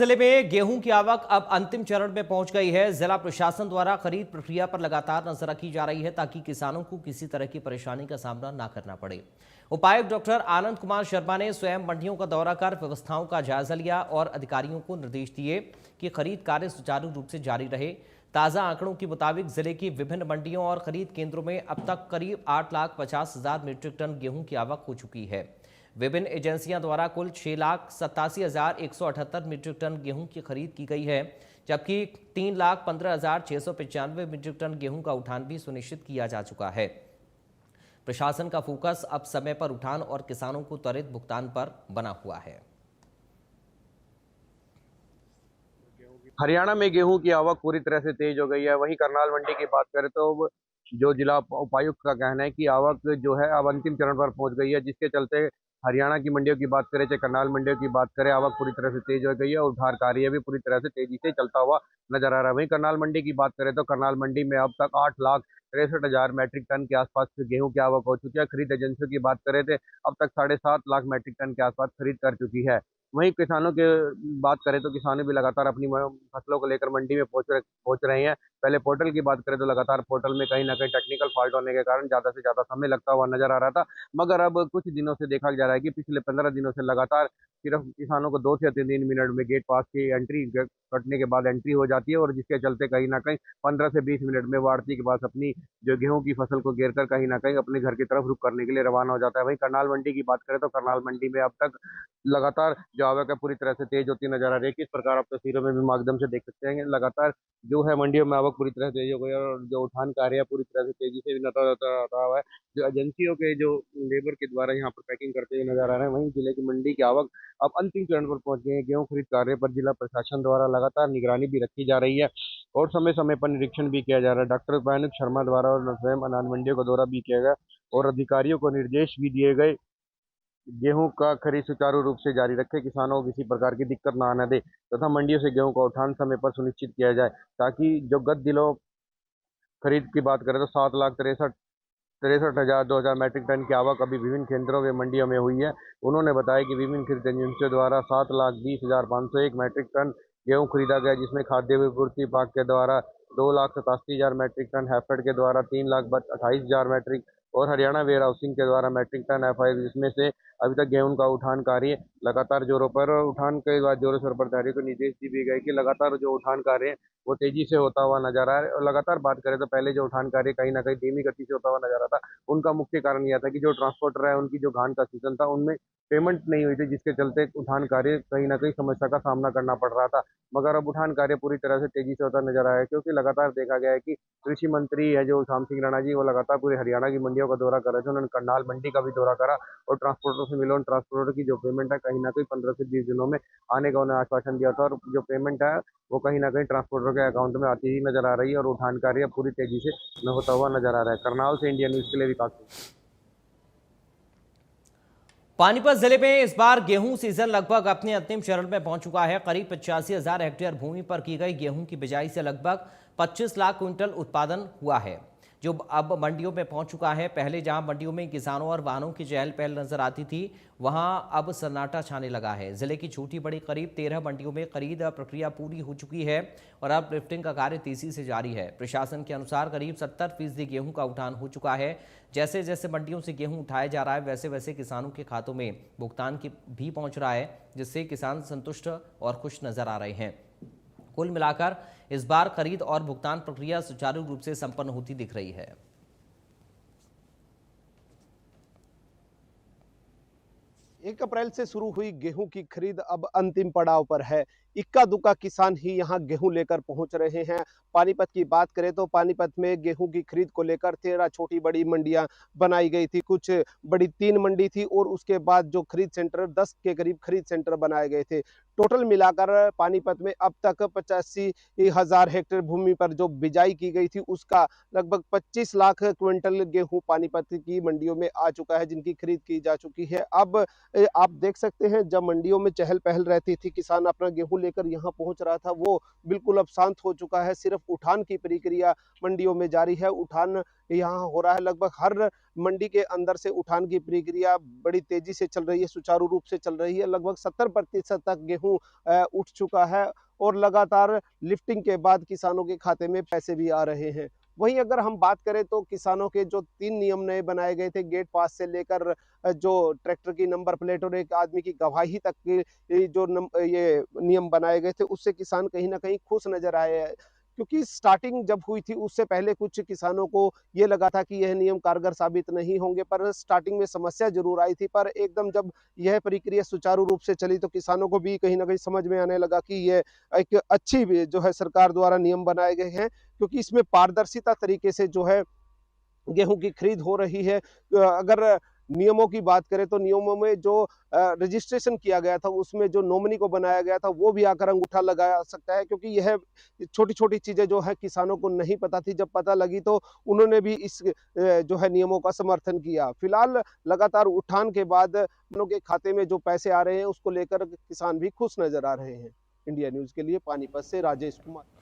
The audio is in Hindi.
जिले में गेहूं की आवक अब अंतिम चरण में पहुंच गई है। जिला प्रशासन द्वारा खरीद प्रक्रिया पर लगातार नजर रखी जा रही है ताकि किसानों को किसी तरह की परेशानी का सामना न करना पड़े। उपायुक्त डॉक्टर आनंद कुमार शर्मा ने स्वयं मंडियों का दौरा कर व्यवस्थाओं का जायजा लिया और अधिकारियों को निर्देश दिए कि खरीद कार्य सुचारू रूप से जारी रहे। ताजा आंकड़ों के मुताबिक जिले की विभिन्न मंडियों और खरीद केंद्रों में अब तक करीब 8,50,000 मीट्रिक टन गेहूं की आवक हो चुकी है। विभिन्न एजेंसियों द्वारा कुल 6,87,178 मीट्रिक टन गेहूं की खरीद की गई है, जबकि 3,15,695 मीट्रिक टन गेहूं का उठान भी सुनिश्चित किया जा चुका है। प्रशासन का फोकस अब समय पर उठान और किसानों को त्वरित भुगतान पर बना हुआ है। हरियाणा में गेहूं की आवक पूरी तरह से तेज हो गई है। वहीं करनाल मंडी की बात करें तो जो जिला उपायुक्त का कहना है कि आवक जो है अब अंतिम चरण पर पहुंच गई है, जिसके चलते हरियाणा की मंडियों की बात करें चाहे करनाल मंडियों की बात करें, आवक पूरी तरह से तेज हो गई है और उद्धार कार्य भी पूरी तरह से तेजी से चलता हुआ नजर आ रहा है। वहीं करनाल मंडी की बात करें तो करनाल मंडी में अब तक 8,63,000 मैट्रिक टन के आसपास गेहूं की आवक हो चुकी है। खरीद एजेंसियों की बात करें तो अब तक 7.5 लाख मैट्रिक टन के आसपास खरीद कर चुकी है। वहीं किसानों के बात करें तो किसान भी लगातार अपनी फसलों को लेकर मंडी में पहुंच रहे हैं। पहले पोर्टल की बात करें तो लगातार पोर्टल में कहीं ना कहीं टेक्निकल फॉल्ट होने के कारण ज्यादा से ज्यादा समय लगता हुआ नजर आ रहा था, मगर अब कुछ दिनों से देखा जा रहा है कि पिछले 15 दिनों से लगातार सिर्फ किसानों को 2 से 3 मिनट में गेट पास की एंट्री कटने के बाद एंट्री हो जाती है और जिसके चलते कहीं ना कहीं 15 से 20 मिनट में वो आड़ती के पास अपनी जो गेहूं की फसल को घेर कर कहीं ना कहीं अपने घर की तरफ रुख करने के लिए रवाना हो जाता है। वहीं करनाल मंडी की बात करें तो करनाल मंडी में अब तक लगातार जो आवक है पूरी तरह से तेज होती नजर आ रही है। किस प्रकार आप तस्वीरों में भी माध्यम से देख सकते हैं, लगातार जो है मंडियों में आवक पूरी तरह से तेज हो गई है और जो उठान कार्य है पूरी तरह से तेजी से भी नजर हुआ है। जो एजेंसियों के जो लेबर के द्वारा यहाँ पर पैकिंग करते हुए नजर आ रहे हैं, वहीं जिले की मंडी की आवक अब अंतिम चरण पर पहुंच गई है। गेहूं खरीद कार्य पर जिला प्रशासन द्वारा लगातार निगरानी भी रखी जा रही है और समय समय पर निरीक्षण भी किया जा रहा है। डॉक्टर उपायुक्त शर्मा द्वारा और स्वयं अनाज मंडियों का दौरा भी किया गया और अधिकारियों को निर्देश भी दिए गए गेहूं का खरीद सुचारू रूप से जारी रखे, किसानों को किसी प्रकार की दिक्कत ना आने दे तथा मंडियों से गेहूं का उठान समय पर सुनिश्चित किया जाए, ताकि जो गत दिनों खरीद की बात करें तो 7,63,हजार मैट्रिक टन की आवक अभी विभिन्न केंद्रों में मंडियों में हुई है। उन्होंने बताया कि विभिन्न खरीद एजेंसियों द्वारा 7,20,501 मैट्रिक टन गेहूं खरीदा गया, जिसमें खाद्य विपूर्ति विभाग के द्वारा 2,87,000 मैट्रिक टन, हैफेड के द्वारा 3,28,000 मैट्रिक और हरियाणा वेयर हाउसिंग के द्वारा मैट्रिक टन एफआई, जिसमें से अभी तक गेहूं का उठान कार्य लगातार जोरों पर उठान के बाद जोरों शोर पर अधिकारियों को निर्देश दिए गए कि लगातार जो उठान कार्य है वो तेजी से होता हुआ नजर आ रहा है। और लगातार बात करें तो पहले जो उठान कार्य कहीं ना कहीं धीमी गति से होता हुआ नजर आता, उनका मुख्य कारण यह था कि जो ट्रांसपोर्टर है उनकी जो धान का सीजन था उनमें पेमेंट नहीं हुई थी, जिसके चलते उठान कार्य कहीं ना कहीं समस्या का सामना करना पड़ रहा था। मगर अब उठान कार्य पूरी तरह से तेजी से होता नजर आया है, क्योंकि लगातार देखा गया है कि कृषि मंत्री है जो शाम सिंह राणा जी, वो लगातार पूरी हरियाणा की मंडियों का दौरा कर रहे थे। उन्होंने करनाल मंडी का भी दौरा करा और ट्रांसपोर्टर से मिला। ट्रांसपोर्टर की जो पेमेंट है कहीं ना कहीं 15 से 20 दिनों में आने का उन्हें आश्वासन दिया था और जो पेमेंट है वो कहीं ना कहीं ट्रांसपोर्टर के अकाउंट में आती ही नजर आ रही है और उठान कार्य पूरी तेजी से होता हुआ नजर आ रहा है। करनाल से इंडिया न्यूज के लिए विकास। पानीपत जिले में इस बार गेहूं सीजन लगभग अपने अंतिम चरण में पहुंच चुका है। करीब 85,000 हेक्टेयर भूमि पर की गई गेहूं की बिजाई से लगभग 25 लाख क्विंटल उत्पादन हुआ है, जो अब मंडियों में पहुंच चुका है। पहले जहां मंडियों में किसानों और वाहनों की चहल पहल नजर आती थी, वहां अब सन्नाटा छाने लगा है। जिले की छोटी बड़ी करीब 13 मंडियों में खरीद प्रक्रिया पूरी हो चुकी है और अब लिफ्टिंग का कार्य तेजी से जारी है। प्रशासन के अनुसार करीब 70% गेहूं का उठान हो चुका है। जैसे जैसे मंडियों से गेहूं उठाया जा रहा है, वैसे वैसे किसानों के खातों में भुगतान की भी पहुंच रहा है, जिससे किसान संतुष्ट और खुश नजर आ रहे हैं। कुल मिलाकर इस बार खरीद और भुगतान प्रक्रिया सुचारू रूप से संपन्न होती दिख रही है। 1 अप्रैल से शुरू हुई गेहूं की खरीद अब अंतिम पड़ाव पर है। इक्का दुक्का किसान ही यहां गेहूं लेकर पहुंच रहे हैं। पानीपत की बात करें तो पानीपत में गेहूं की खरीद को लेकर 13 छोटी बड़ी मंडियां बनाई गई थी, कुछ बड़ी 3 मंडी थी और उसके बाद जो खरीद सेंटर 10 के करीब खरीद सेंटर बनाए गए थे। टोटल मिलाकर पानीपत में अब तक 85,000 हेक्टेयर भूमि पर जो बिजाई की गई थी उसका लगभग 25 लाख क्विंटल गेहूं पानीपत की मंडियों में आ चुका है, जिनकी खरीद की जा चुकी है। अब आप देख सकते हैं, जब मंडियों में चहल पहल रहती थी, किसान अपना गेहूं लेकर यहां पहुंच रहा था, वो बिल्कुल अब शांत हो चुका है। सिर्फ उठान की प्रक्रिया मंडियों में जारी है। उठान यहाँ हो रहा है। लगभग हर मंडी के अंदर से उठान की प्रक्रिया बड़ी तेजी से चल रही है, सुचारू रूप से चल रही है। लगभग 70% तक गेहूं उठ चुका है और लगातार लिफ्टिंग के बाद किसानों के खाते में पैसे भी आ रहे हैं। वहीं अगर हम बात करें तो किसानों के जो 3 नियम नए बनाए गए थे, गेट पास से लेकर जो ट्रैक्टर की नंबर प्लेट और एक आदमी की गवाही तक के ये नियम बनाए गए थे, उससे किसान कहीं न कहीं खुश नज़र आए हैं। क्योंकि स्टार्टिंग जब हुई थी उससे पहले कुछ किसानों को ये लगा था कि यह नियम कारगर साबित नहीं होंगे, पर स्टार्टिंग में समस्या ज़रूर आई थी। पर एकदम जब यह प्रक्रिया सुचारू रूप से चली तो किसानों को भी कहीं न कहीं समझ में आने लगा कि ये एक अच्छी भी जो है सरकार द्वारा नियम बनाए गए हैं, क्योंकि इसमें पारदर्शिता तरीके से जो है गेहूं की खरीद हो रही है। अगर नियमों की बात करें तो नियमों में जो रजिस्ट्रेशन किया गया था उसमें जो नॉमिनी को बनाया गया था वो भी आकर अंगूठा लगा सकता है, क्योंकि यह छोटी-छोटी चीजें जो है किसानों को नहीं पता थी। जब पता लगी तो उन्होंने भी इस जो है नियमों का समर्थन किया। फिलहाल लगातार उठान के बाद किसानों के खाते में जो पैसे आ रहे हैं उसको लेकर किसान भी खुश नजर आ रहे हैं। इंडिया न्यूज के लिए पानीपत से राजेश कुमार।